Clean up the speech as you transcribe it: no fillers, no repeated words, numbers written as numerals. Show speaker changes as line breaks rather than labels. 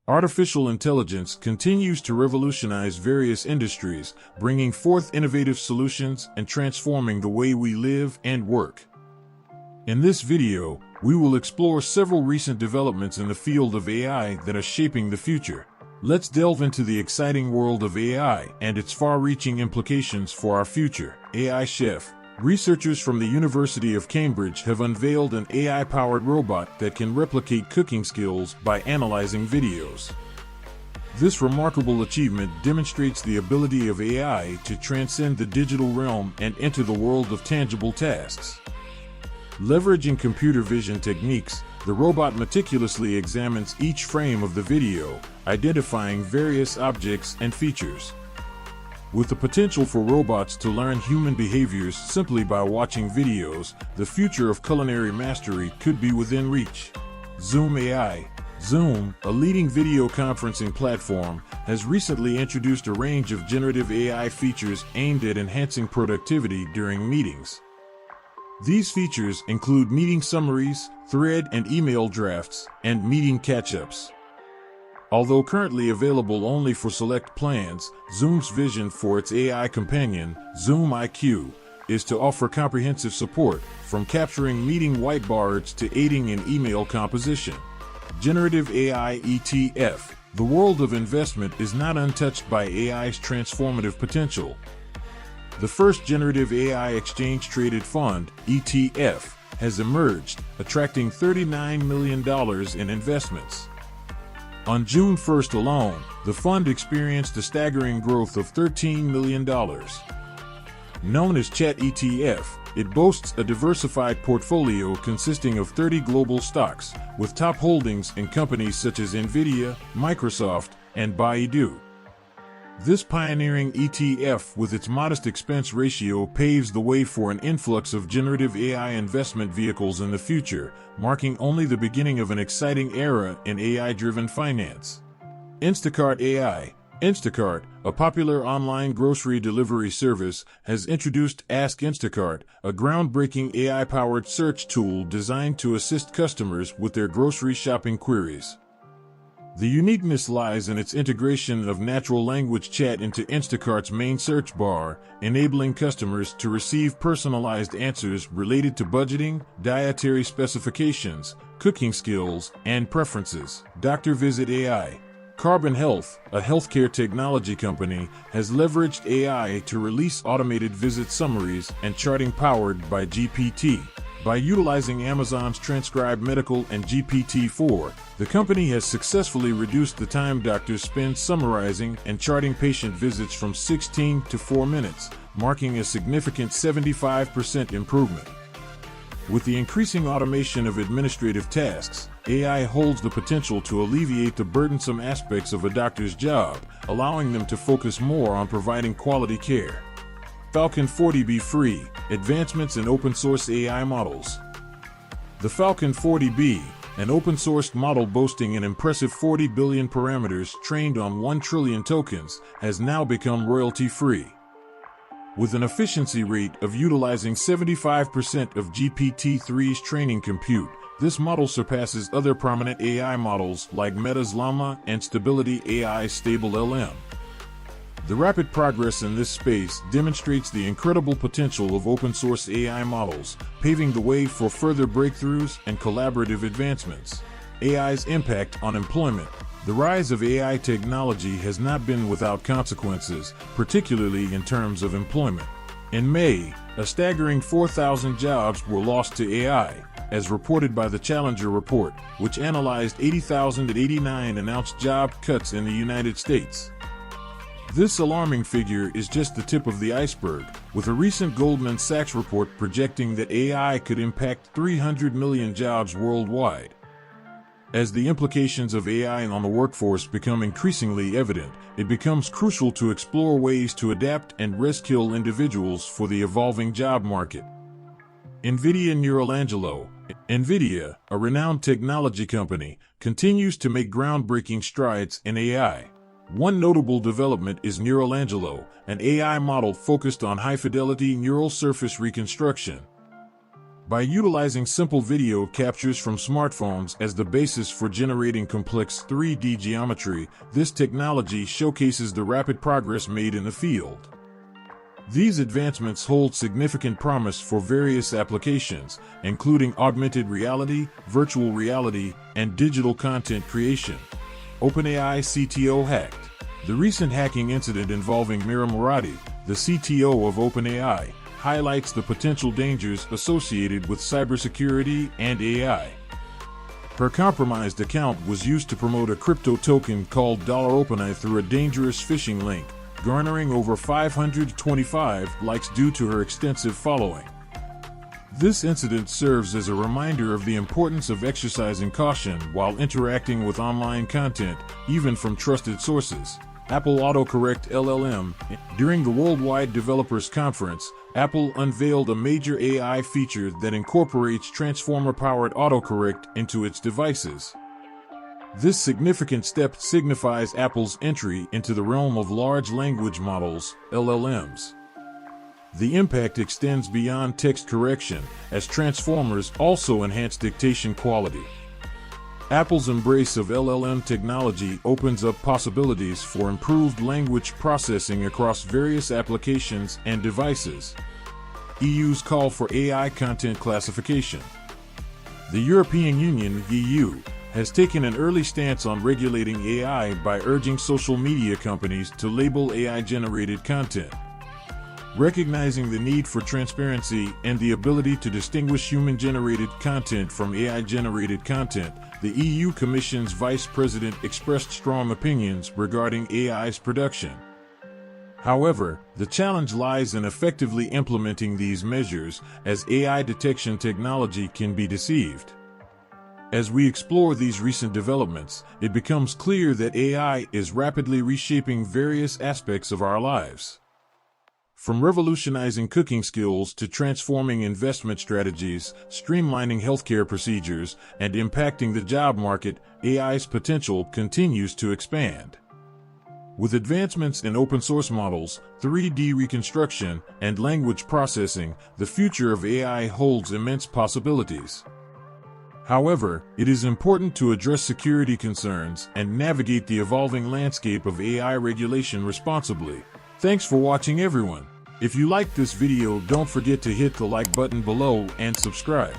Artificial intelligence continues to revolutionize various industries, bringing forth innovative solutions and transforming the way we live and work. In this video, we will explore several recent developments in the field of AI that are shaping the future. Let's delve into the exciting world of AI and its far-reaching implications for our future. AI Chef. Researchers from the University of Cambridge have unveiled an AI-powered robot that can replicate cooking skills by analyzing videos. This remarkable achievement demonstrates the ability of AI to transcend the digital realm and enter the world of tangible tasks. Leveraging computer vision techniques, the robot meticulously examines each frame of the video, identifying various objects and features. With the potential for robots to learn human behaviors simply by watching videos, the future of culinary mastery could be within reach. Zoom AI. Zoom, a leading video conferencing platform, has recently introduced a range of generative AI features aimed at enhancing productivity during meetings. These features include meeting summaries, thread and email drafts, and meeting catch-ups. Although currently available only for select plans, Zoom's vision for its AI companion, Zoom IQ, is to offer comprehensive support, from capturing meeting whiteboards to aiding in email composition. Generative AI ETF. The world of investment is not untouched by AI's transformative potential. The first generative AI exchange-traded fund, ETF, has emerged, attracting $39 million in investments. On June 1st alone, the fund experienced a staggering growth of $13 million. Known as Chat ETF, it boasts a diversified portfolio consisting of 30 global stocks, with top holdings in companies such as Nvidia, Microsoft, and Baidu. This pioneering ETF, with its modest expense ratio, paves the way for an influx of generative AI investment vehicles in the future, marking only the beginning of an exciting era in AI-driven finance. Instacart AI. Instacart, a popular online grocery delivery service, has introduced Ask Instacart, a groundbreaking AI-powered search tool designed to assist customers with their grocery shopping queries. The uniqueness lies in its integration of natural language chat into Instacart's main search bar, enabling customers to receive personalized answers related to budgeting, dietary specifications, cooking skills, and preferences. Dr. Visit AI. Carbon Health, a healthcare technology company, has leveraged AI to release automated visit summaries and charting powered by GPT. By utilizing Amazon's Transcribe Medical and GPT-4, the company has successfully reduced the time doctors spend summarizing and charting patient visits from 16 to 4 minutes, marking a significant 75% improvement. With the increasing automation of administrative tasks, AI holds the potential to alleviate the burdensome aspects of a doctor's job, allowing them to focus more on providing quality care. Falcon 40B Free. Advancements in open-source AI models. The Falcon 40B, an open-sourced model boasting an impressive 40 billion parameters trained on 1 trillion tokens, has now become royalty-free. With an efficiency rate of utilizing 75% of GPT-3's training compute, this model surpasses other prominent AI models like Meta's Llama and Stability AI's Stable LM. The rapid progress in this space demonstrates the incredible potential of open-source AI models, paving the way for further breakthroughs and collaborative advancements. AI's impact on employment. The rise of AI technology has not been without consequences, particularly in terms of employment. In May, a staggering 4,000 jobs were lost to AI, as reported by the Challenger report, which analyzed 80,089 announced job cuts in the United States. This alarming figure is just the tip of the iceberg, with a recent Goldman Sachs report projecting that AI could impact 300 million jobs worldwide. As the implications of AI on the workforce become increasingly evident, it becomes crucial to explore ways to adapt and reskill individuals for the evolving job market. NVIDIA, a renowned technology company, continues to make groundbreaking strides in AI. One notable development is NeuralAngelo, an AI model focused on high-fidelity neural surface reconstruction. By utilizing simple video captures from smartphones as the basis for generating complex 3D geometry, this technology showcases the rapid progress made in the field. These advancements hold significant promise for various applications, including augmented reality, virtual reality, and digital content creation. OpenAI CTO hacked. The recent hacking incident involving Mira Murati, the CTO of OpenAI, highlights the potential dangers associated with cybersecurity and AI. Her compromised account was used to promote a crypto token called $OpenAI through a dangerous phishing link, garnering over 525 likes due to her extensive following. This incident serves as a reminder of the importance of exercising caution while interacting with online content, even from trusted sources. Apple Autocorrect LLM. During the Worldwide Developers Conference, Apple unveiled a major AI feature that incorporates transformer-powered autocorrect into its devices. This significant step signifies Apple's entry into the realm of large language models, LLMs. The impact extends beyond text correction, as transformers also enhance dictation quality. Apple's embrace of LLM technology opens up possibilities for improved language processing across various applications and devices. EU's call for AI content classification. The European Union (EU) has taken an early stance on regulating AI by urging social media companies to label AI-generated content. Recognizing the need for transparency and the ability to distinguish human-generated content from AI-generated content, the EU Commission's Vice President expressed strong opinions regarding AI's production. However, the challenge lies in effectively implementing these measures, as AI detection technology can be deceived. As we explore these recent developments, it becomes clear that AI is rapidly reshaping various aspects of our lives. From revolutionizing cooking skills to transforming investment strategies, streamlining healthcare procedures, and impacting the job market, AI's potential continues to expand. With advancements in open-source models, 3D reconstruction, and language processing, the future of AI holds immense possibilities. However, it is important to address security concerns and navigate the evolving landscape of AI regulation responsibly. Thanks for watching, everyone. If you liked this video, don't forget to hit the like button below and subscribe.